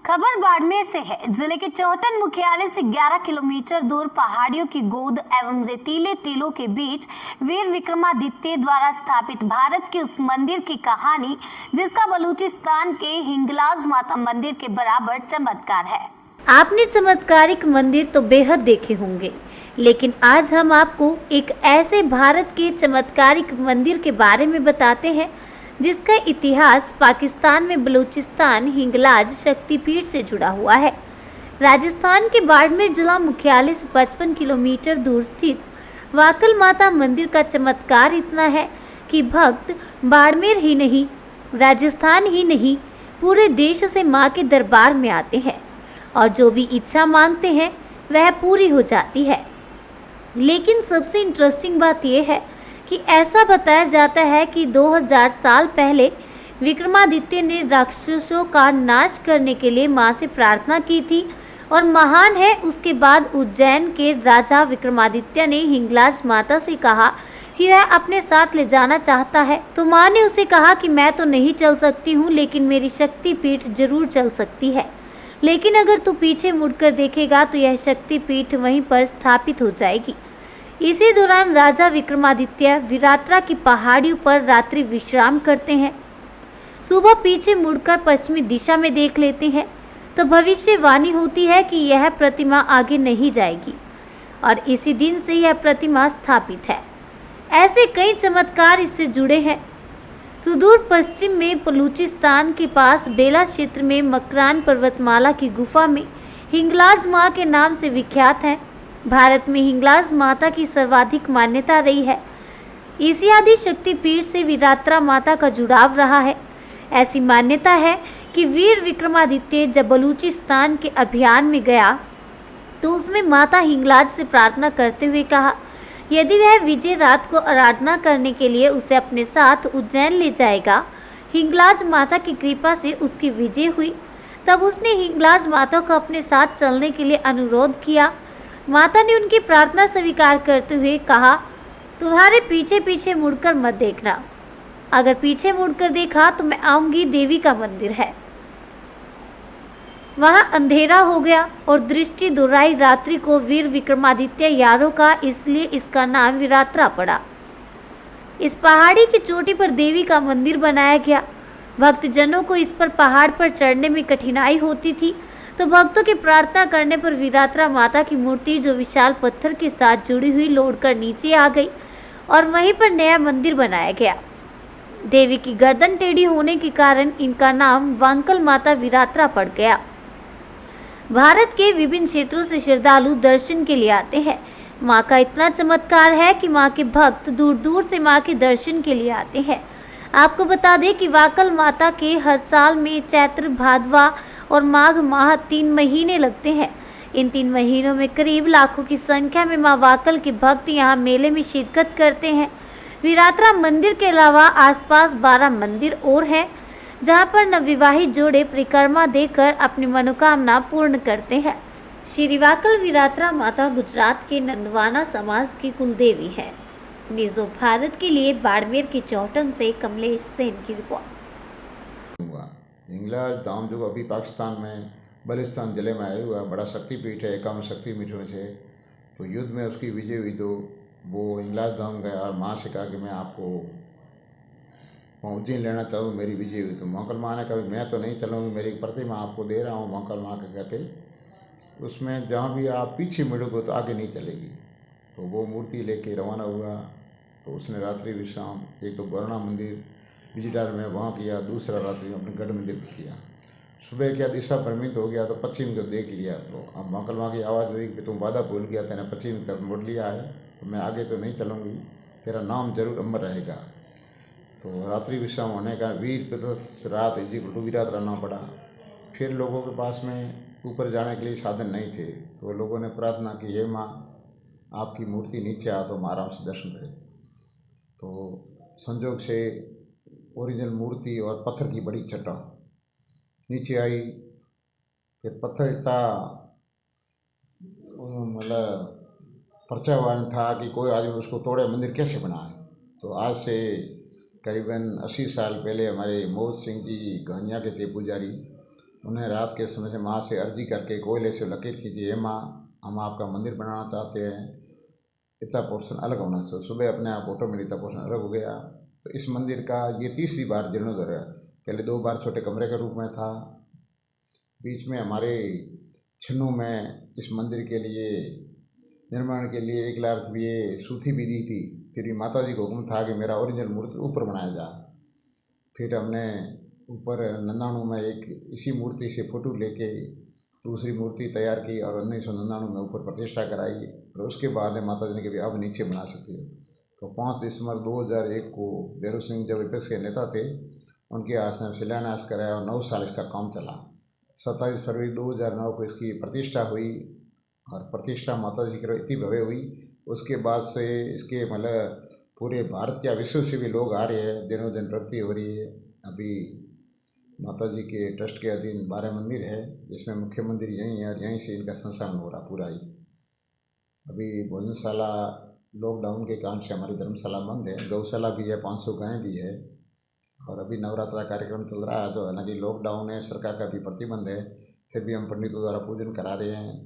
खबर बाड़मेर से है। जिले के चौहटन मुख्यालय से 11 किलोमीटर दूर पहाड़ियों की गोद एवं रेतीले टीलों के बीच वीर विक्रमादित्य द्वारा स्थापित भारत के उस मंदिर की कहानी, जिसका बलूचिस्तान के हिंगलाज माता मंदिर के बराबर चमत्कार है। आपने चमत्कारिक मंदिर तो बेहद देखे होंगे, लेकिन आज हम आपको एक ऐसे भारत के चमत्कारिक मंदिर के बारे में बताते हैं जिसका इतिहास पाकिस्तान में बलूचिस्तान हिंगलाज शक्तिपीठ से जुड़ा हुआ है। राजस्थान के बाड़मेर जिला मुख्यालय से 55 किलोमीटर दूर स्थित वाकल माता मंदिर का चमत्कार इतना है कि भक्त बाड़मेर ही नहीं, राजस्थान ही नहीं, पूरे देश से मां के दरबार में आते हैं और जो भी इच्छा मांगते हैं वह पूरी हो जाती है। लेकिन सबसे इंटरेस्टिंग बात यह है कि ऐसा बताया जाता है कि 2000 साल पहले विक्रमादित्य ने राक्षसों का नाश करने के लिए मां से प्रार्थना की थी और महान है उसके बाद उज्जैन के राजा विक्रमादित्य ने हिंगलाज माता से कहा कि वह अपने साथ ले जाना चाहता है, तो मां ने उसे कहा कि मैं तो नहीं चल सकती हूँ, लेकिन मेरी शक्तिपीठ जरूर चल सकती है। लेकिन अगर तू पीछे मुड़कर देखेगा तो यह शक्तिपीठ वहीं पर स्थापित हो जाएगी। इसी दौरान राजा विक्रमादित्य विरात्रा की पहाड़ियों पर रात्रि विश्राम करते हैं। सुबह पीछे मुड़कर पश्चिमी दिशा में देख लेते हैं तो भविष्यवाणी होती है कि यह प्रतिमा आगे नहीं जाएगी और इसी दिन से यह प्रतिमा स्थापित है। ऐसे कई चमत्कार इससे जुड़े हैं। सुदूर पश्चिम में बलूचिस्तान के पास बेला क्षेत्र में मकरान पर्वतमाला की गुफा में हिंगलाज मां के नाम से विख्यात है। भारत में हिंगलाज माता की सर्वाधिक मान्यता रही है। इसी आदि शक्तिपीठ से विरात्रा माता का जुड़ाव रहा है। ऐसी मान्यता है कि वीर विक्रमादित्य जब बलूचिस्तान के अभियान में गया तो उसमें माता हिंगलाज से प्रार्थना करते हुए कहा यदि वह विजय रात को आराधना करने के लिए उसे अपने साथ उज्जैन ले जाएगा। हिंगलाज माता की कृपा से उसकी विजय हुई। तब उसने हिंगलाज माता को अपने साथ चलने के लिए अनुरोध किया। माता ने उनकी प्रार्थना स्वीकार करते हुए कहा, तुम्हारे पीछे पीछे मुड़कर मत देखना, अगर पीछे मुड़कर देखा तो मैं आऊंगी देवी का मंदिर है। वहां अंधेरा हो गया और दृष्टि दोहराई रात्रि को वीर विक्रमादित्य यारों का, इसलिए इसका नाम विरात्रा पड़ा। इस पहाड़ी की चोटी पर देवी का मंदिर बनाया गया। भक्तजनों को इस पर पहाड़ पर चढ़ने में कठिनाई होती थी, तो भक्तों की प्रार्थना करने पर विरात्रा माता की मूर्ति जो विशाल पत्थर के साथ जुड़ी हुई लौटकर नीचे आ गई और वहीं पर नया मंदिर बनाया गया। देवी की गर्दन टेढ़ी होने के कारण इनका नाम वांकल माता विरात्रा पड़ गया। भारत के विभिन्न क्षेत्रों से श्रद्धालु दर्शन के लिए आते हैं। मां का इतना चमत्कार है कि मां के भक्त दूर दूर से मां के दर्शन के लिए आते हैं। आपको बता दें कि वाकल माता के हर साल में चैत्र, भादवा और माघ माह 3 महीने लगते हैं। इन 3 महीनों में करीब लाखों की संख्या में मां वाकल के भक्त यहाँ मेले में शिरकत करते हैं। विरात्रा मंदिर के अलावा आसपास 12 मंदिर और हैं, जहाँ पर नवविवाहित जोड़े परिक्रमा देकर अपनी मनोकामना पूर्ण करते हैं। श्री वाकल विरात्रा माता गुजरात के नंदवाना समाज की कुलदेवी है। निजो भारत के लिए बाड़मेर की चौहटन से कमलेश सेन की रिपोर्ट। हिंगलाज धाम जो अभी पाकिस्तान में बलूचिस्तान जिले में आया हुआ बड़ा शक्तिपीठ है, 51 शक्तिपीठों में से। तो युद्ध में उसकी विजय हुई तो वो हिंगलाज धाम गया और माँ से कहा कि मैं आपको उज्जैन लेना चाहूँ, मेरी विजय हुई। तो मंगल माँ ने कहा मैं तो नहीं चलूँगी, मेरी प्रतिमा आपको दे रहा हूँ मंगल माँ के कहके, उसमें जहाँ भी आप पीछे मुड़ोगे तो आगे नहीं चलेगी। तो वो मूर्ति लेके रवाना हुआ। तो उसने रात्रि विश्राम एक तो गौरणा मंदिर बिजडार में वहाँ किया, दूसरा रात्रि में अपने गढ़ मंदिर पर किया। सुबह क्या दिशा भ्रमित हो गया तो पश्चिम को देख लिया। तो अब मंगल माँ की आवाज़ हुई कि तुम वादा भूल गया, तेने पश्चिम की तरफ मुड़ लिया है, तो मैं आगे तो नहीं चलूँगी, तेरा नाम जरूर अमर रहेगा। तो रात्रि विश्राम होने का वीर रात विरात रहना पड़ा। फिर लोगों के पास में ऊपर जाने के लिए साधन नहीं थे, तो लोगों ने प्रार्थना की, हे माँ आपकी मूर्ति नीचे आ तो हम आराम से दर्शन करें। तो संजोग से ओरिजिनल मूर्ति और पत्थर की बड़ी चट्टान नीचे आई। फिर पत्थर इतना मतलब प्रचावान था कि कोई आदमी उसको तोड़े मंदिर कैसे बनाए। तो आज से करीबन 80 साल पहले हमारे मोहत सिंह जी गहनिया के थे पुजारी, उन्हें रात के समय से माँ से अर्जी करके कोयले से लकीर कीजिए, हे माँ हम आपका मंदिर बनाना चाहते हैं, इतना पोर्शन अलग होना चाहिए। सुबह अपने आप ऑटोमेटिक इतना पोर्शन अलग हो गया। तो इस मंदिर का ये तीसरी बार जीर्णोद्धार है। पहले 2 बार छोटे कमरे के रूप में था। बीच में हमारे छिन्नू में इस मंदिर के लिए निर्माण के लिए 1 लाख रुपये सूथी भी दी थी। फिर भी माता जी को हुक्म था कि मेरा ओरिजिनल मूर्ति ऊपर बनाया जा। फिर हमने ऊपर नंदाणु में एक इसी मूर्ति से फ़ोटो लेके दूसरी मूर्ति तैयार की और 1999 में ऊपर प्रतिष्ठा कराई। और उसके बाद माता जी ने कभी अब नीचे बना सकती है। तो 5 दिसंबर 2001 को भैरव सिंह जब विपक्ष के नेता थे, उनके आसन शिलान्यास कराया और 9 साल इसका काम चला। 27 फरवरी 2009 को इसकी प्रतिष्ठा हुई और प्रतिष्ठा माता जी की इतनी भव्य हुई। उसके बाद से इसके मतलब पूरे भारत के विश्व से भी लोग आ रहे हैं, दिनों दिन प्रगति हो रही है। अभी माता जी के ट्रस्ट के अधीन 12 मंदिर है, जिसमें मुख्य मंदिर यहीं है और यहीं से इनका संचालन हो रहा पूरा ही। अभी भोजनशाला लॉकडाउन के कारण से हमारी धर्मशाला बंद है। गौशाला भी है, 500 गायें भी है और अभी नवरात्रा कार्यक्रम चल रहा है। तो हालांकि लॉकडाउन है, सरकार का भी प्रतिबंध है, फिर भी हम पंडितों द्वारा पूजन करा रहे हैं।